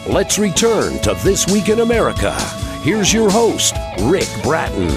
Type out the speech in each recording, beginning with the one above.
Let's return to This Week in America. Here's your host, Rick Bratton.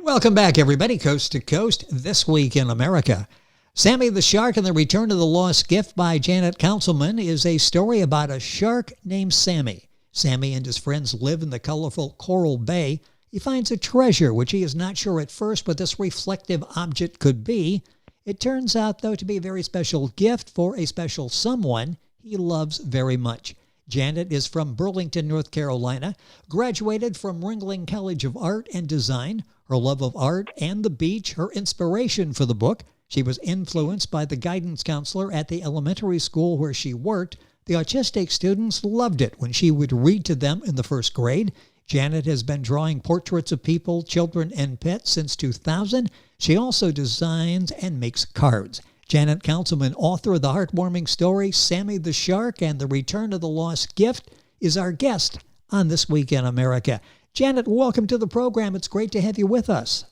Welcome back, everybody, coast to coast, This Week in America. Sammie the Shark and the Return of the Lost Gift by Janet Councilman is a story about a shark named Sammie. Sammie and his friends live in the colorful Coral Bay. He finds a treasure, which he is not sure at first what this reflective object could be. It turns out, though, to be a very special gift for a special someone he loves very much. Janet is from Burlington, North Carolina, graduated from Ringling College of Art and Design. Her love of art and the beach, her inspiration for the book. She was influenced by the guidance counselor at the elementary school where she worked. The autistic students loved it when she would read to them in the first grade. Janet has been drawing portraits of people, children, and pets since 2000. She also designs and makes cards. Janet Councilman, author of the heartwarming story Sammie the Shark and the Return of the Lost Gift, is our guest on This Week in America. Janet, welcome to the program. It's great to have you with us.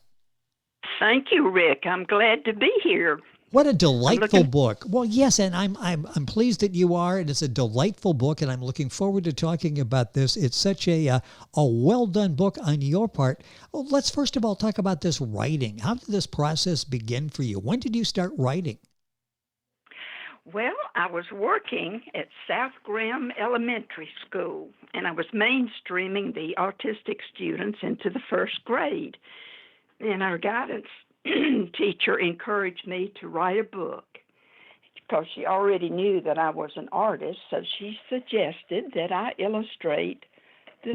Thank you, Rick. I'm glad to be here. What a delightful book. Well, yes, and I'm pleased that you are. It is a delightful book, and I'm looking forward to talking about this. It's such a well-done book on your part. Well, let's first of all talk about this writing. How did this process begin for you? When did you start writing? Well, I was working at South Grimm Elementary School, and I was mainstreaming the autistic students into the first grade. And our guidance teacher encouraged me to write a book because she already knew that I was an artist, so she suggested that I illustrate the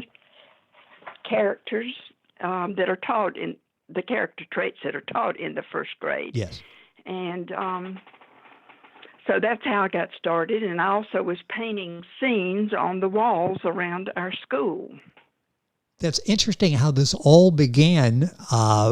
characters that are taught in the character traits that are taught in the first grade. Yes. And so that's how I got started, and I also was painting scenes on the walls around our school. That's interesting how this all began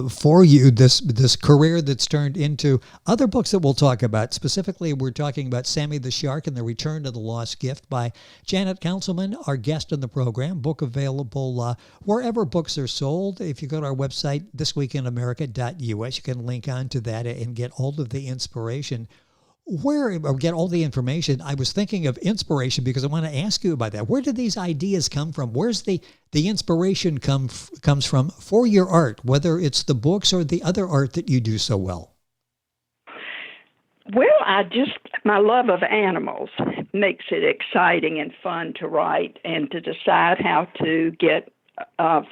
for you, this career that's turned into other books that we'll talk about. Specifically, we're talking about Sammie the Shark and the Return of the Lost Gift by Janet Councilman, our guest on the program. Book available wherever books are sold. If you go to our website, thisweekinamerica.us, you can link on to that and get all of the inspiration. Or get all the information. I was thinking of inspiration because I want to ask you about that. Where do these ideas come from? Where's the inspiration comes from for your art, whether it's the books or the other art that you do so well? Well, my love of animals makes it exciting and fun to write and to decide how to get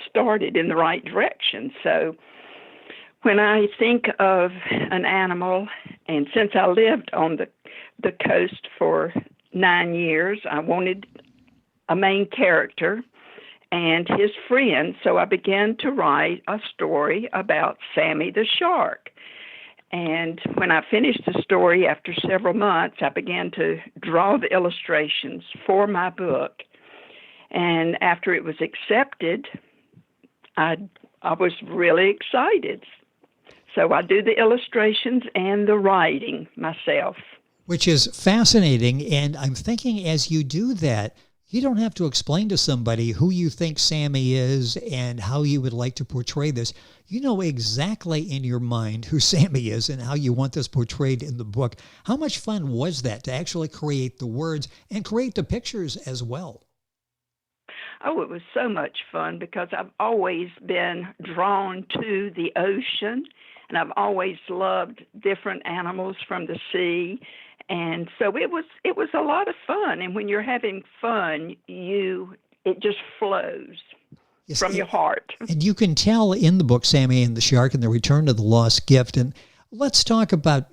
started in the right direction. So when I think of an animal, and since I lived on the coast for 9 years, I wanted a main character and his friend, so I began to write a story about Sammie the Shark. And when I finished the story after several months, I began to draw the illustrations for my book. And after it was accepted, I was really excited. So I do the illustrations and the writing myself. Which is fascinating. And I'm thinking as you do that, you don't have to explain to somebody who you think Sammie is and how you would like to portray this. You know exactly in your mind who Sammie is and how you want this portrayed in the book. How much fun was that to actually create the words and create the pictures as well? Oh, it was so much fun because I've always been drawn to the ocean, and I've always loved different animals from the sea. And so it was a lot of fun. And when you're having fun, it just flows from your heart. And you can tell in the book, Sammie and the Shark and the Return of the Lost Gift. And let's talk about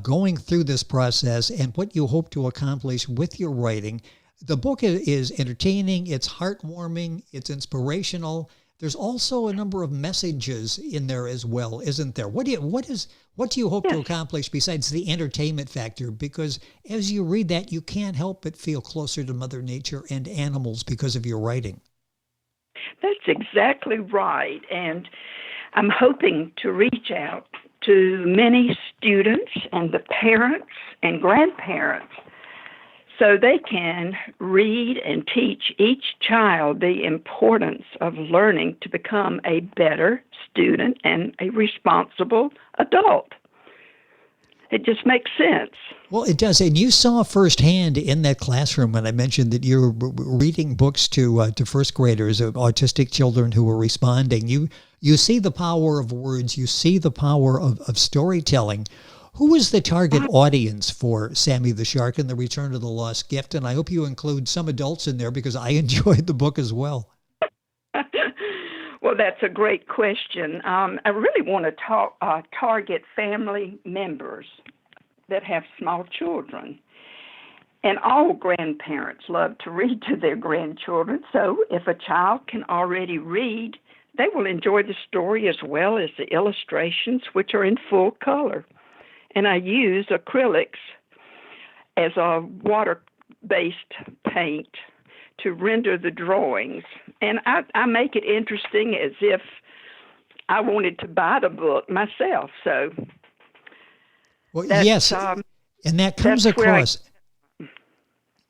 going through this process and what you hope to accomplish with your writing. The book is entertaining, it's heartwarming, it's inspirational. There's also a number of messages in there as well, isn't there? What do you hope to accomplish besides the entertainment factor? Because as you read that, you can't help but feel closer to Mother Nature and animals because of your writing. That's exactly right. And I'm hoping to reach out to many students and the parents and grandparents so they can read and teach each child the importance of learning to become a better student and a responsible adult. It just makes sense. Well, it does. And you saw firsthand in that classroom when I mentioned that you were reading books to first graders of autistic children who were responding. You see the power of words. You see the power of storytelling. Who is the target audience for Sammie the Shark and the Return of the Lost Gift? And I hope you include some adults in there because I enjoyed the book as well. Well, that's a great question. I really want to target family members that have small children. And all grandparents love to read to their grandchildren. So if a child can already read, they will enjoy the story as well as the illustrations, which are in full color. And I use acrylics as a water-based paint to render the drawings. And I make it interesting as if I wanted to buy the book myself. So, well, yes, and that comes across.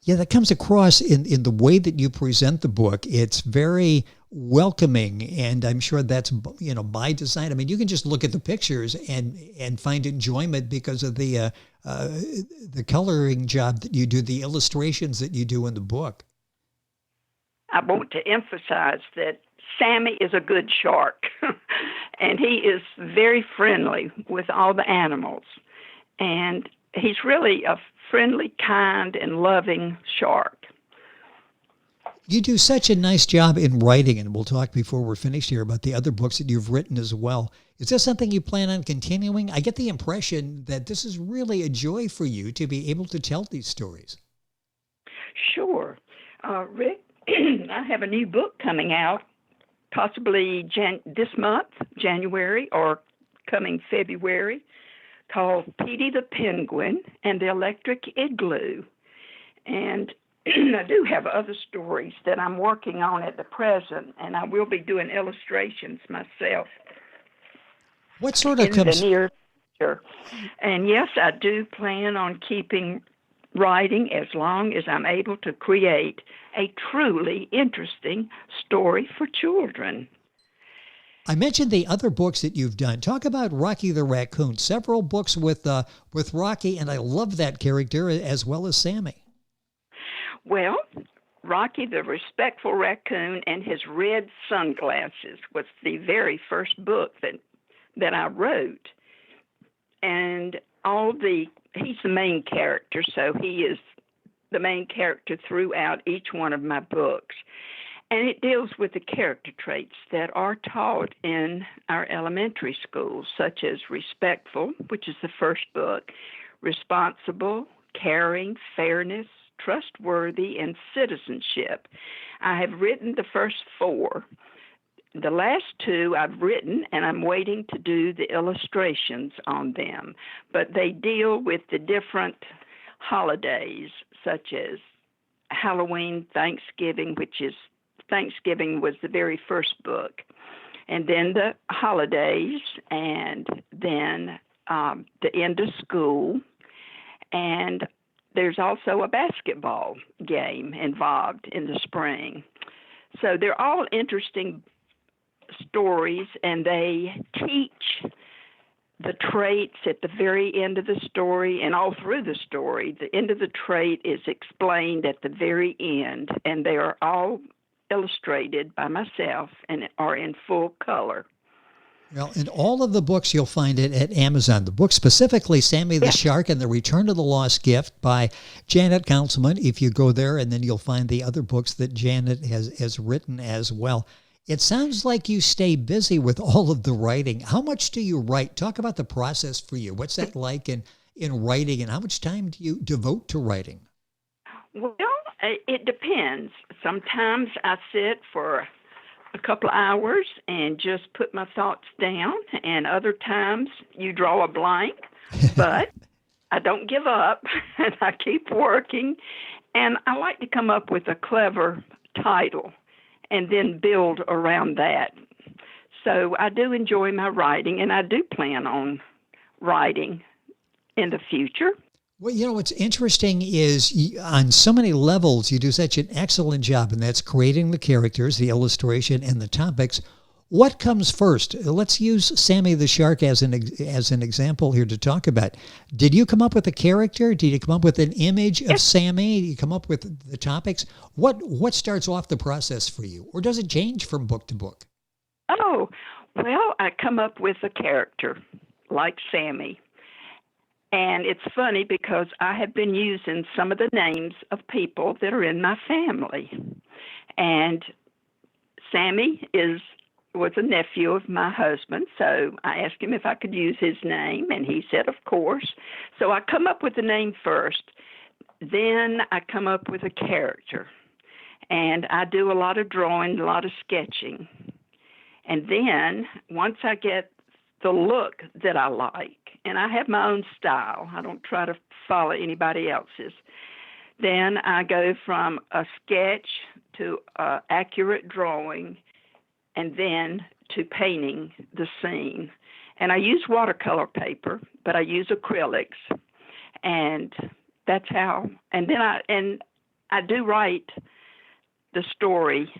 Yeah, that comes across in the way that you present the book. It's very welcoming, and I'm sure that's, by design. I mean, you can just look at the pictures and find enjoyment because of the coloring job that you do, the illustrations that you do in the book. I want to emphasize that Sammie is a good shark, and he is very friendly with all the animals. And he's really a friendly, kind, and loving shark. You do such a nice job in writing, and we'll talk before we're finished here about the other books that you've written as well. Is this something you plan on continuing? I get the impression that this is really a joy for you to be able to tell these stories. Sure. Rick, I have a new book coming out, possibly this month, January, or coming February, called Petey the Penguin and the Electric Igloo. And I do have other stories that I'm working on at the present, and I will be doing illustrations myself. What sort of in the near future. And yes, I do plan on keeping writing as long as I'm able to create a truly interesting story for children. I mentioned the other books that you've done. Talk about Rocky the Raccoon. Several books with Rocky, and I love that character as well as Sammie. Well, Rocky the Respectful Raccoon and His Red Sunglasses was the very first book that I wrote. And he's the main character, so he is the main character throughout each one of my books. And it deals with the character traits that are taught in our elementary schools, such as respectful, which is the first book, responsible, caring, fairness, trustworthy, and citizenship. I have written the first 4. The last 2 I've written, and I'm waiting to do the illustrations on them. But they deal with the different holidays, such as Halloween, Thanksgiving, Thanksgiving was the very first book, and then the holidays, and then the end of school, and there's also a basketball game involved in the spring. So they're all interesting stories, and they teach the traits at the very end of the story and all through the story. The end of the trait is explained at the very end, and they are all illustrated by myself and are in full color. Well, in all of the books, you'll find it at Amazon. The book specifically, Sammie the Shark and the Return of the Lost Gift by Janet Councilman. If you go there, and then you'll find the other books that Janet has written as well. It sounds like you stay busy with all of the writing. How much do you write? Talk about the process for you. What's that like in writing, and how much time do you devote to writing? Well, it depends. Sometimes I sit for a couple of hours and just put my thoughts down, and other times you draw a blank, but I don't give up, and I keep working, and I like to come up with a clever title and then build around that. So I do enjoy my writing, and I do plan on writing in the future. Well, what's interesting is on so many levels, you do such an excellent job, and that's creating the characters, the illustration, and the topics. What comes first? Let's use Sammie the Shark as an example here to talk about. Did you come up with a character? Did you come up with an image of Sammie? Did you come up with the topics? What starts off the process for you? Or does it change from book to book? Oh, well, I come up with a character like Sammie. And it's funny because I have been using some of the names of people that are in my family. And Sammie was a nephew of my husband, so I asked him if I could use his name, and he said, of course. So I come up with the name first. Then I come up with a character. And I do a lot of drawing, a lot of sketching. And then once I get the look that I like, and I have my own style, I don't try to follow anybody else's, then I go from a sketch to accurate drawing, and then to painting the scene. And I use watercolor paper, but I use acrylics, and that's how. And then I do write the story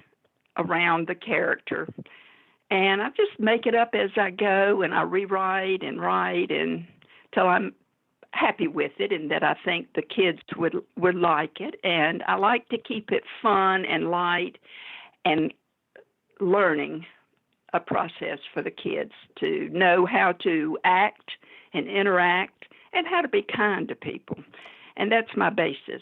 around the character, and I just make it up as I go, and I rewrite and write until I'm happy with it, and that I think the kids would like it. And I like to keep it fun and light, and learning a process for the kids to know how to act and interact and how to be kind to people. And that's my basis.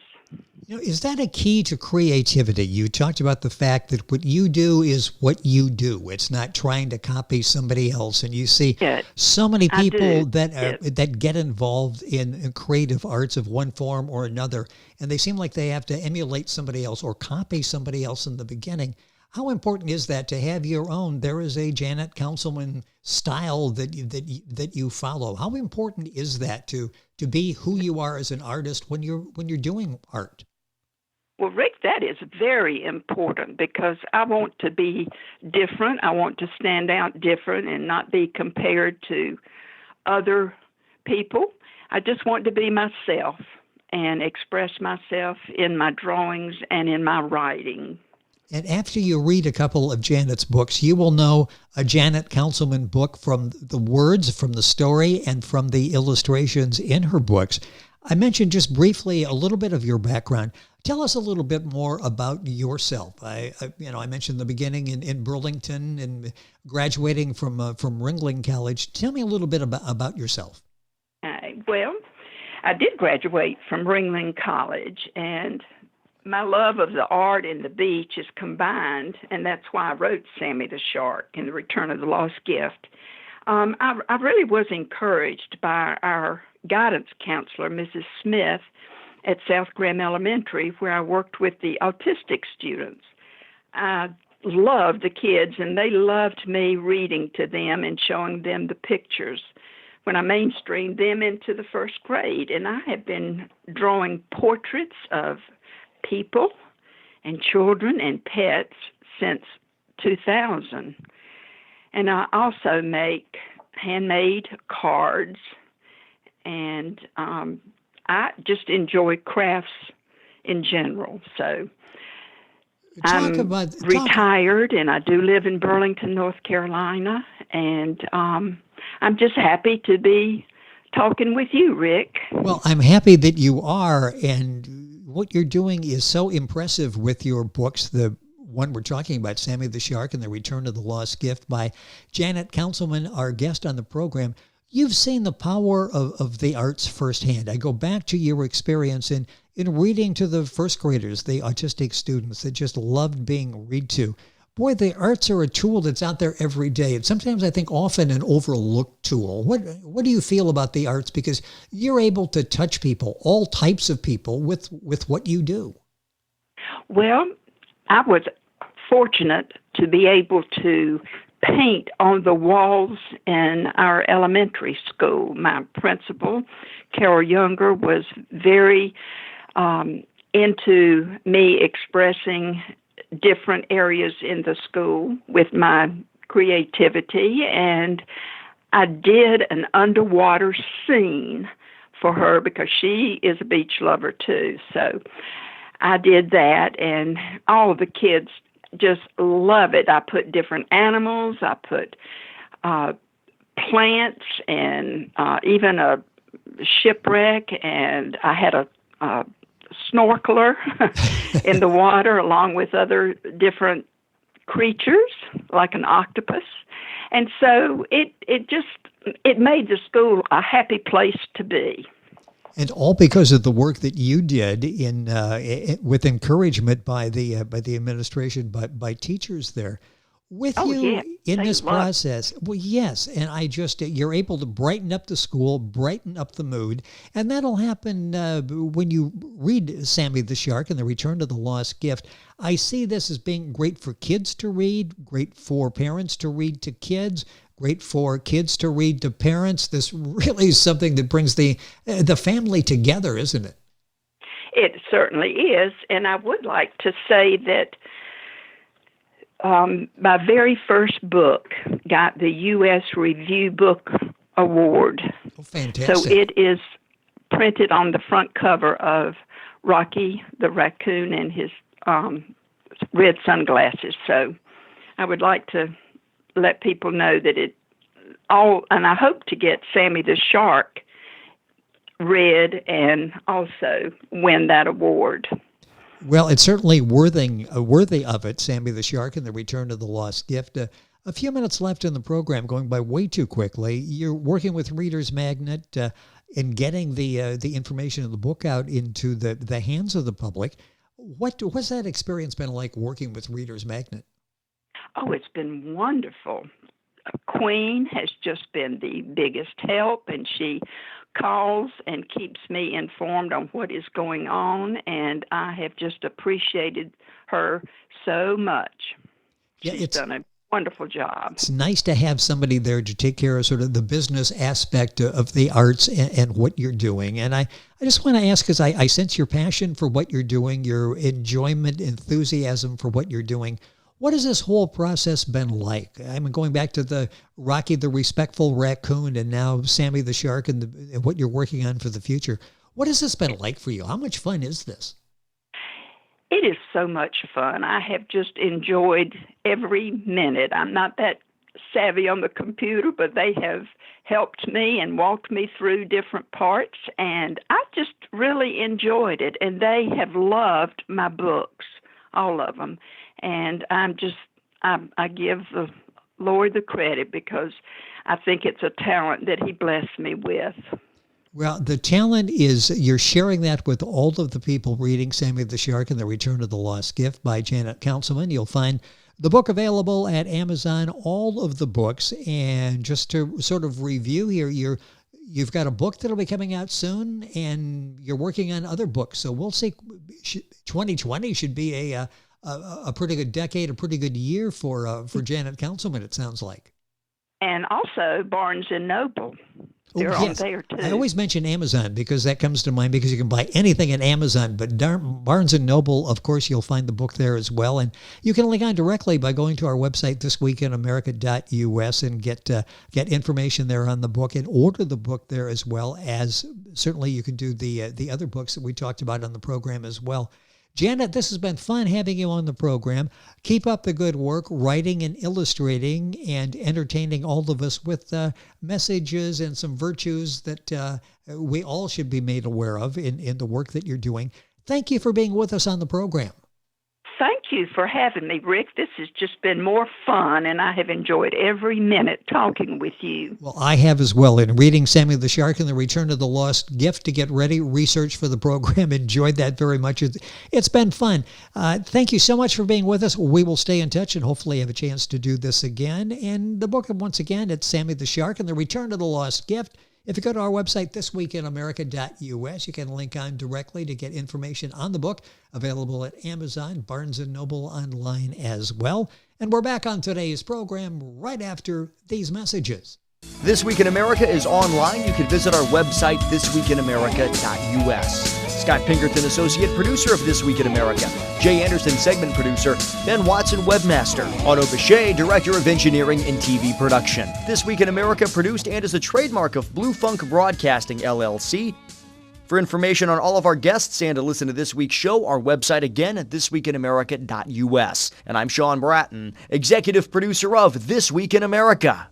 Is that a key to creativity? You talked about the fact that what you do is what you do. It's not trying to copy somebody else. And you see so many people that get involved in creative arts of one form or another, and they seem like they have to emulate somebody else or copy somebody else in the beginning. How important is that to have your own? There is a Janet Councilman style that you follow. How important is that to be who you are as an artist when you're doing art? Well, Rick, that is very important because I want to be different. I want to stand out different and not be compared to other people. I just want to be myself and express myself in my drawings and in my writing. And after you read a couple of Janet's books, you will know a Janet Councilman book from the words, from the story, and from the illustrations in her books. I mentioned just briefly a little bit of your background. Tell us a little bit more about yourself. I mentioned in the beginning in Burlington and graduating from Ringling College. Tell me a little bit about yourself. Well, I did graduate from Ringling College, and my love of the art and the beach is combined, and that's why I wrote Sammie the Shark and The Return of the Lost Gift. I really was encouraged by our guidance counselor, Mrs. Smith, at South Graham Elementary, where I worked with the autistic students. I loved the kids, and they loved me reading to them and showing them the pictures when I mainstreamed them into the first grade. And I have been drawing portraits of people and children and pets since 2000. And I also make handmade cards, and I just enjoy crafts in general. So I'm retired, and I do live in Burlington, North Carolina, and I'm just happy to be talking with you, Rick. Well, I'm happy that you are, and what you're doing is so impressive with your books. The one we're talking about, Sammie the Shark and the Return of the Lost Gift by Janet Councilman, our guest on the program. You've seen the power of the arts firsthand. I go back to your experience in reading to the first graders, the autistic students that just loved being read to. Boy, the arts are a tool that's out there every day. And sometimes I think often an overlooked tool. What do you feel about the arts? Because you're able to touch people, all types of people, with what you do. Well, I was fortunate to be able to paint on the walls in our elementary school. My principal, Carol Younger, was very into me expressing different areas in the school with my creativity, and I did an underwater scene for her because she is a beach lover too. So I did that, and all of the kids just love it. I put different animals. I put plants and even a shipwreck, and I had a snorkeler in the water along with other different creatures like an octopus. And so it made the school a happy place to be. And all because of the work that you did with encouragement by the administration, by teachers there. With in this process, well, yes, and you're able to brighten up the school, brighten up the mood, and that'll happen when you read Sammie the Shark and the Return to the Lost Gift. I see this as being great for kids to read, great for parents to read to kids, great for kids to read to parents. This really is something that brings the family together, isn't it? It certainly is, and I would like to say that my very first book got the U.S. Review Book Award. Oh, fantastic. So it is printed on the front cover of Rocky the Raccoon and his red sunglasses. So I would like to let people know that and I hope to get Sammie the Shark read and also win that award. Well, it's certainly worthy of it, Sammie the Shark and the Return to the Lost Gift. A few minutes left in the program, going by way too quickly. You're working with Reader's Magnet in getting the information of the book out into the hands of the public. What's that experience been like working with Reader's Magnet? Oh, it's been wonderful. Queen has just been the biggest help, and she calls and keeps me informed on what is going on, and I have just appreciated her so much. She's done a wonderful job. It's nice to have somebody there to take care of sort of the business aspect of the arts and what you're doing. And I just want to ask, because I sense your passion for what you're doing, your enjoyment, enthusiasm for what you're doing. What has this whole process been like? I mean, going back to the Rocky the Respectful Raccoon and now Sammie the Shark and what you're working on for the future. What has this been like for you? How much fun is this? It is so much fun. I have just enjoyed every minute. I'm not that savvy on the computer, but they have helped me and walked me through different parts, and I just really enjoyed it. And they have loved my books, all of them. And I give the Lord the credit because I think it's a talent that he blessed me with. Well, the talent is you're sharing that with all of the people reading Sammie the Shark and the Return of the Lost Gift by Janet Councilman. You'll find the book available at Amazon, all of the books. And just to sort of review here, you've got a book that'll be coming out soon, and you're working on other books. So we'll see. 2020 should be a pretty good decade, a pretty good year for Janet Councilman, it sounds like. And also Barnes & Noble. They're on there, too. I always mention Amazon because that comes to mind because you can buy anything at Amazon. But Barnes & Noble, of course, you'll find the book there as well. And you can link on directly by going to our website, thisweekinamerica.us, and get information there on the book and order the book there as well, as certainly you can do the other books that we talked about on the program as well. Janet, this has been fun having you on the program. Keep up the good work, writing and illustrating and entertaining all of us with messages and some virtues that we all should be made aware of in the work that you're doing. Thank you for being with us on the program. Thank you for having me, Rick. This has just been more fun, and I have enjoyed every minute talking with you. Well, I have as well. In reading Sammie the Shark and the Return of the Lost Gift to get ready, research for the program, enjoyed that very much. It's been fun. Thank you so much for being with us. We will stay in touch and hopefully have a chance to do this again. And the book, once again, it's Sammie the Shark and the Return of the Lost Gift. If you go to our website, thisweekinamerica.us, you can link on directly to get information on the book, available at Amazon, Barnes & Noble online as well. And we're back on today's program right after these messages. This Week in America is online. You can visit our website, thisweekinamerica.us. Scott Pinkerton, Associate Producer of This Week in America. Jay Anderson, Segment Producer. Ben Watson, Webmaster. Otto Bechet, Director of Engineering and TV Production. This Week in America produced and is a trademark of Blue Funk Broadcasting, LLC. For information on all of our guests and to listen to this week's show, our website again at thisweekinamerica.us. And I'm Sean Bratton, executive producer of This Week in America.